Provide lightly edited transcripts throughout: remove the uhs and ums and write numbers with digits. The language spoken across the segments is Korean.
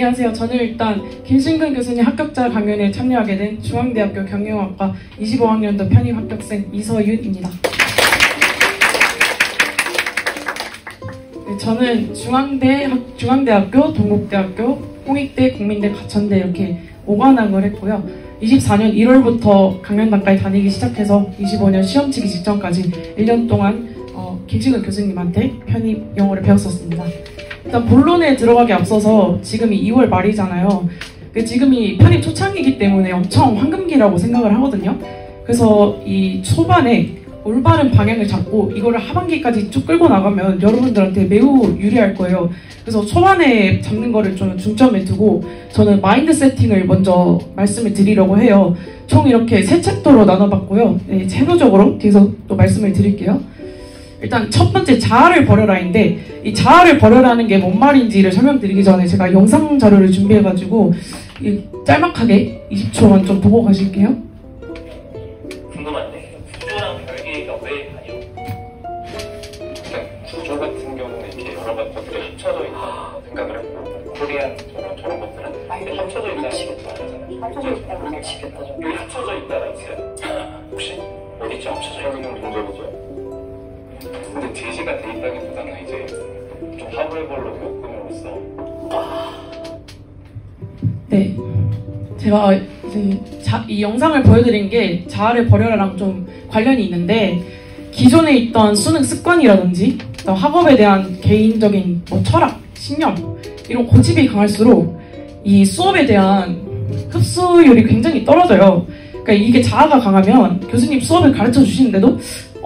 안녕하세요. 저는 일단 김신근 교수님 합격자 강연에 참여하게 된 중앙대학교 경영학과 25학년도 편입 합격생 이서윤입니다. 네, 저는 중앙대학교, 동국대학교, 홍익대, 국민대, 가천대 이렇게 5관왕을 했고요. 24년 1월부터 강연단까지 다니기 시작해서 25년 시험 치기 직전까지 1년 동안 김신근 교수님한테 편입 영어를 배웠었습니다. 일단 본론에 들어가기 앞서서 지금이 2월 말이잖아요. 지금이 편입 초창기이기 때문에 엄청 황금기라고 생각을 하거든요. 그래서 이 초반에 올바른 방향을 잡고 이거를 하반기까지 쭉 끌고 나가면 여러분들한테 매우 유리할 거예요. 그래서 초반에 잡는 거를 좀 중점에 두고 저는 마인드 세팅을 먼저 말씀을 드리려고 해요. 총 이렇게 3챕터로 나눠봤고요. 네, 세부적으로 뒤에서 또 말씀을 드릴게요. 일단 첫 번째 자아를 버려라인데 이 자아를 버려라는 게 뭔 말인지를 설명드리기 전에 제가 영상 자료를 준비해가지고 짤막하게 20초만 좀 보고 가실게요. 궁금한데 구조랑 별개가 왜 아니요? 구조 같은 경우는 이렇게 여러 가지 것들이 합쳐져 있다고 생각을 했고 코리안 저런 것들은 합쳐져 있다는 거 말하잖아요. 미치겠다. 여기 합쳐져 있다가 있어요. 혹시 어디쯤 합쳐져 있는 동작이죠? 근데 제시가 돼 있다기보다는 이제 좀 하부해볼로 겪음으로써 네, 제가 이제 이 영상을 보여드린 게 자아를 버려라랑 좀 관련이 있는데 기존에 있던 수능 습관이라든지 학업에 대한 개인적인 철학, 신념 이런 고집이 강할수록 이 수업에 대한 흡수율이 굉장히 떨어져요. 그러니까 이게 자아가 강하면 교수님 수업을 가르쳐 주시는데도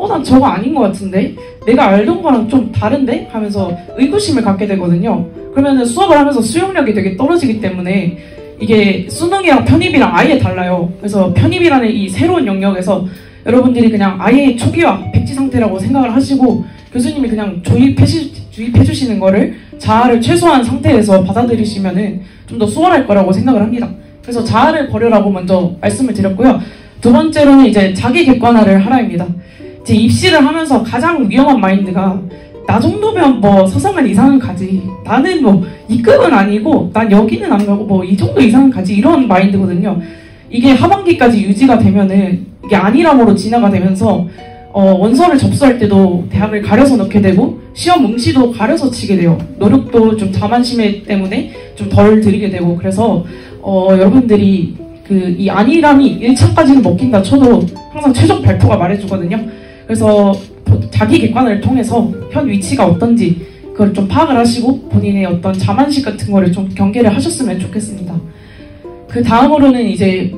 난 저거 아닌 것 같은데? 내가 알던 거랑 좀 다른데? 하면서 의구심을 갖게 되거든요. 그러면 수업을 하면서 수용력이 되게 떨어지기 때문에 이게 수능이랑 편입이랑 아예 달라요. 그래서 편입이라는 이 새로운 영역에서 여러분들이 그냥 아예 초기화, 백지 상태라고 생각을 하시고 교수님이 그냥 주입해 주시는 거를 자아를 최소화한 상태에서 받아들이시면은 좀 더 수월할 거라고 생각을 합니다. 그래서 자아를 버려라고 먼저 말씀을 드렸고요. 두 번째로는 이제 자기 객관화를 하라입니다. 제 입시를 하면서 가장 위험한 마인드가 나 정도면 뭐 서성한 이상은 가지, 나는 뭐 이 급은 아니고 난 여기는 안 가고 뭐 이 정도 이상은 가지, 이런 마인드거든요. 이게 하반기까지 유지가 되면은 이게 아니라고로 진화가 되면서 원서를 접수할 때도 대학을 가려서 넣게 되고 시험 응시도 가려서 치게 돼요. 노력도 좀 자만심 때문에 좀 덜 들이게 되고. 그래서 여러분들이 이 아니람이 1차까지는 먹힌다 쳐도 항상 최종 발표가 말해주거든요. 그래서 자기 객관을 통해서 현 위치가 어떤지 그걸 좀 파악을 하시고 본인의 어떤 자만심 같은 거를 좀 경계를 하셨으면 좋겠습니다. 그 다음으로는 이제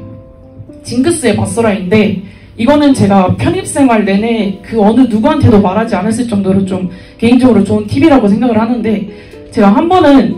징크스의 맞서라인데 이거는 제가 편입생활 내내 그 어느 누구한테도 말하지 않았을 정도로 좀 개인적으로 좋은 팁이라고 생각을 하는데 제가 한 번은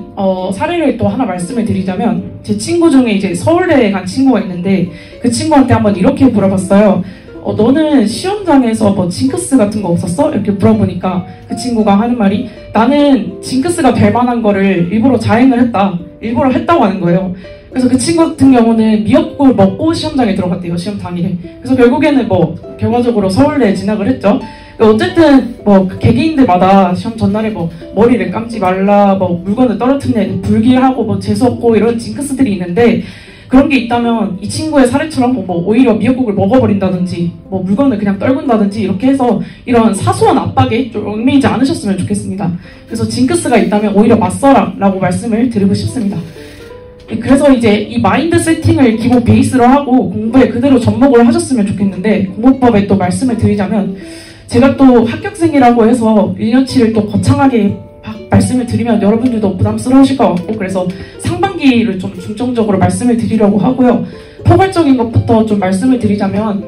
사례를 또 하나 말씀을 드리자면 제 친구 중에 이제 서울대에 간 친구가 있는데 그 친구한테 한번 이렇게 물어봤어요. 너는 시험장에서 뭐 징크스 같은 거 없었어? 이렇게 물어보니까 그 친구가 하는 말이 나는 징크스가 될 만한 거를 일부러 자행을 했다. 일부러 했다고 하는 거예요. 그래서 그 친구 같은 경우는 미역국을 먹고 시험장에 들어갔대요. 시험 당일에. 그래서 결국에는 뭐 결과적으로 서울대에 진학을 했죠. 어쨌든 뭐 개개인들마다 시험 전날에 뭐 머리를 감지 말라, 뭐 물건을 떨어뜨리는 불길하고 뭐 재수없고 이런 징크스들이 있는데 그런 게 있다면 이 친구의 사례처럼 뭐 오히려 미역국을 먹어버린다든지 뭐 물건을 그냥 떨군다든지 이렇게 해서 이런 사소한 압박에 좀 얽매이지 않으셨으면 좋겠습니다. 그래서 징크스가 있다면 오히려 맞서라 라고 말씀을 드리고 싶습니다. 그래서 이제 이 마인드 세팅을 기본 베이스로 하고 공부에 그대로 접목을 하셨으면 좋겠는데 공부법에 또 말씀을 드리자면 제가 또 합격생이라고 해서 1년치를 또 거창하게 말씀을 드리면 여러분들도 부담스러우실 것 같고 그래서 상반기를 좀 중점적으로 말씀을 드리려고 하고요. 포괄적인 것부터 좀 말씀을 드리자면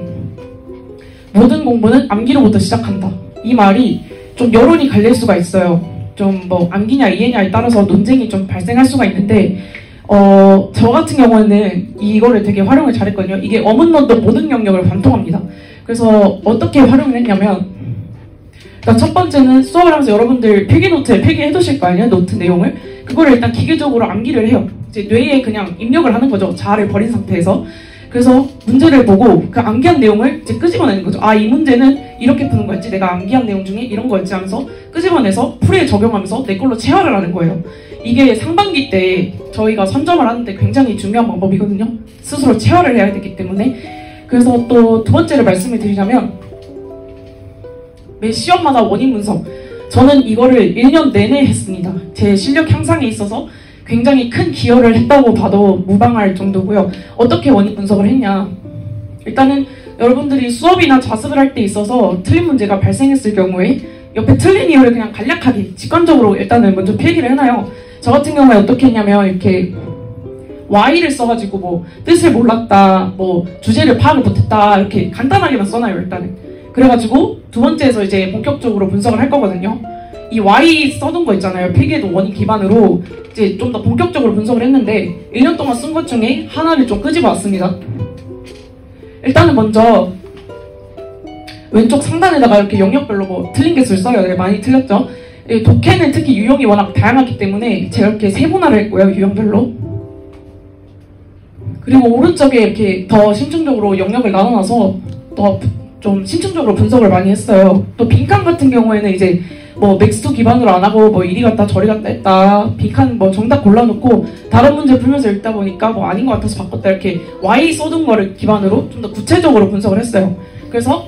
모든 공부는 암기로부터 시작한다. 이 말이 좀 여론이 갈릴 수가 있어요. 좀 뭐 암기냐 이해냐에 따라서 논쟁이 좀 발생할 수가 있는데 저 같은 경우는 이거를 되게 활용을 잘했거든요. 이게 어문론도 모든 영역을 관통합니다. 그래서 어떻게 활용을 했냐면 첫 번째는 수업을 하면서 여러분들 필기노트에 필기해 두실 거 아니에요? 노트 내용을. 그거를 일단 기계적으로 암기를 해요. 이제 뇌에 그냥 입력을 하는 거죠. 자아를 버린 상태에서. 그래서 문제를 보고 그 암기한 내용을 이제 끄집어내는 거죠. 아, 이 문제는 이렇게 푸는 거였지, 내가 암기한 내용 중에 이런 거였지 하면서 끄집어내서 풀이에 적용하면서 내 걸로 체화를 하는 거예요. 이게 상반기 때 저희가 선점을 하는데 굉장히 중요한 방법이거든요. 스스로 체화를 해야 되기 때문에. 그래서 또 두 번째로 말씀을 드리자면, 매 시험마다 원인 분석. 저는 이거를 1년 내내 했습니다. 제 실력 향상에 있어서 굉장히 큰 기여를 했다고 봐도 무방할 정도고요. 어떻게 원인 분석을 했냐. 일단은 여러분들이 수업이나 자습을 할 때 있어서 틀린 문제가 발생했을 경우에 옆에 틀린 이유를 그냥 간략하게 직관적으로 일단은 먼저 필기를 해놔요. 저 같은 경우에 어떻게 했냐면 이렇게 Y를 써가지고 뭐 뜻을 몰랐다, 뭐 주제를 파악을 못했다 이렇게 간단하게만 써놔요. 일단은. 그래가지고 두 번째에서 이제 본격적으로 분석을 할 거거든요. 이 Y 써둔 거 있잖아요. 필기에도 원인 기반으로 이제 좀 더 본격적으로 분석을 했는데 1년 동안 쓴 것 중에 하나를 좀 끄집어 왔습니다. 일단은 먼저 왼쪽 상단에다가 이렇게 영역별로 뭐 틀린 개수를 써요. 네, 많이 틀렸죠. 독해는 특히 유형이 워낙 다양하기 때문에 제가 이렇게 세분화를 했고요. 유형별로. 그리고 오른쪽에 이렇게 더 심층적으로 영역을 나눠놔서 더 좀 심층적으로 분석을 많이 했어요. 또 빈칸 같은 경우에는 이제 뭐 맥스도 기반으로 안 하고 뭐 이리 갔다 저리 갔다 했다, 빈칸 뭐 정답 골라놓고 다른 문제 풀면서 읽다 보니까 뭐 아닌 것 같아서 바꿨다, 이렇게 Y 써둔 거를 기반으로 좀 더 구체적으로 분석을 했어요. 그래서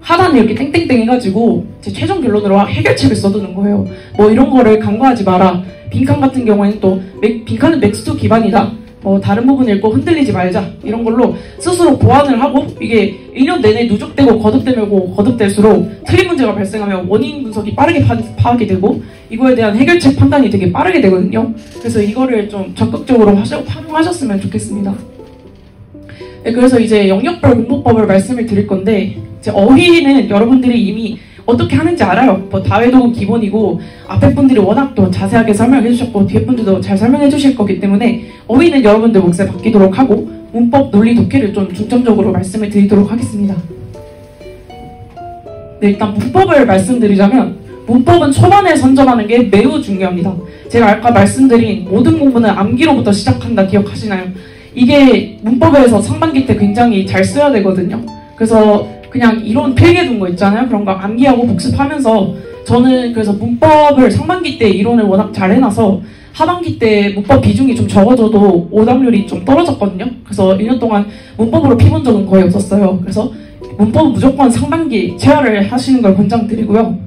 하단에 이렇게 땡땡땡 해가지고 제 최종 결론으로 해결책을 써두는 거예요. 뭐 이런 거를 간과하지 마라. 빈칸 같은 경우에는 또 빈칸은 맥스도 기반이다, 뭐 다른 부분 읽고 흔들리지 말자, 이런 걸로 스스로 보완을 하고, 이게 1년 내내 누적되고 거듭될수록 틀린 문제가 발생하면 원인 분석이 빠르게 파악이 되고 이거에 대한 해결책 판단이 되게 빠르게 되거든요. 그래서 이거를 좀 적극적으로 활용하셨으면 좋겠습니다. 네, 그래서 이제 영역별 공부법을 말씀을 드릴 건데, 이제 어휘는 여러분들이 이미 어떻게 하는지 알아요. 뭐 다회독은 기본이고 앞에 분들이 워낙 또 자세하게 설명해 주셨고 뒤에 분들도 잘 설명해 주실 거기 때문에 어휘는 여러분들 몫에 맡기도록 하고, 문법, 논리, 독해를 좀 중점적으로 말씀을 드리도록 하겠습니다. 네, 일단 문법을 말씀드리자면, 문법은 초반에 선점하는 게 매우 중요합니다. 제가 아까 말씀드린 모든 공부는 암기로부터 시작한다 기억하시나요? 이게 문법에서 상반기 때 굉장히 잘 써야 되거든요. 그래서 그냥 이론 필기해둔 거 있잖아요. 그런 거 암기하고 복습하면서, 저는 그래서 문법을 상반기 때 이론을 워낙 잘 해놔서 하반기 때 문법 비중이 좀 적어져도 오답률이 좀 떨어졌거든요. 그래서 1년 동안 문법으로 피본 적은 거의 없었어요. 그래서 문법은 무조건 상반기 체화를 하시는 걸 권장드리고요.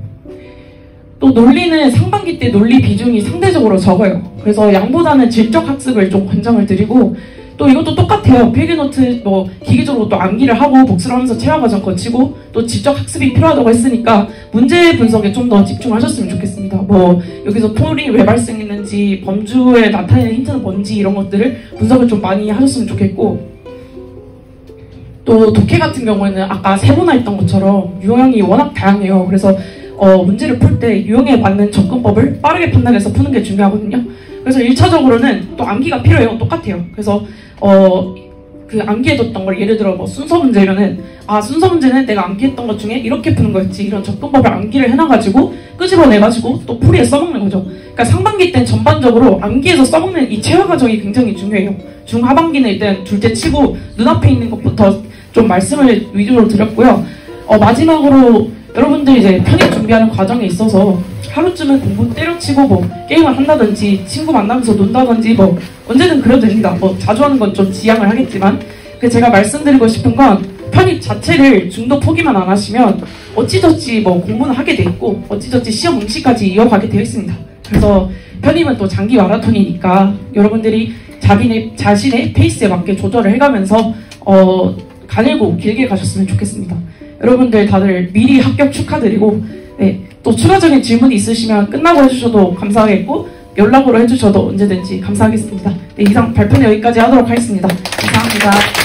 또 논리는 상반기 때 논리 비중이 상대적으로 적어요. 그래서 양보다는 질적 학습을 좀 권장을 드리고, 또 이것도 똑같아요. 필기노트 뭐 기계적으로 또 암기를 하고 복습을 하면서 체화 과정 거치고 또 지적 학습이 필요하다고 했으니까 문제 분석에 좀 더 집중하셨으면 좋겠습니다. 뭐 여기서 폴이 왜 발생했는지, 범주에 나타내는 힌트는 뭔지, 이런 것들을 분석을 좀 많이 하셨으면 좋겠고, 또 독해 같은 경우에는 아까 세분화했던 것처럼 유형이 워낙 다양해요. 그래서 문제를 풀 때 유형에 맞는 접근법을 빠르게 판단해서 푸는 게 중요하거든요. 그래서 1차적으로는 또 암기가 필요해요. 똑같아요. 그래서 그 암기해뒀던 걸 예를 들어 뭐 순서 문제면은, 아, 순서 문제는 내가 암기했던 것 중에 이렇게 푸는 거였지, 이런 접근법을 암기를 해놔가지고 끄집어내가지고 또 풀이에 써먹는 거죠. 그러니까 상반기 때는 전반적으로 암기해서 써먹는 이 체화 과정이 굉장히 중요해요. 중하반기는 일단 둘째 치고 눈앞에 있는 것부터 좀 말씀을 위주로 드렸고요. 마지막으로 여러분들이 이제 편입 준비하는 과정에 있어서 하루쯤은 공부 때려치고 뭐 게임을 한다든지 친구 만나면서 논다든지 뭐 언제든 그래도 됩니다. 뭐 자주 하는 건 좀 지양을 하겠지만, 제가 말씀드리고 싶은 건 편입 자체를 중도 포기만 안 하시면 어찌저찌 뭐 공부는 하게 돼 있고 어찌저찌 시험 응시까지 이어가게 되어 있습니다. 그래서 편입은 또 장기 마라톤이니까 여러분들이 자신의 페이스에 맞게 조절을 해가면서 가늘고 길게 가셨으면 좋겠습니다. 여러분들 다들 미리 합격 축하드리고, 네, 또 추가적인 질문이 있으시면 끝나고 해주셔도 감사하겠고 연락으로 해주셔도 언제든지 감사하겠습니다. 네, 이상 발표는 여기까지 하도록 하겠습니다. 감사합니다.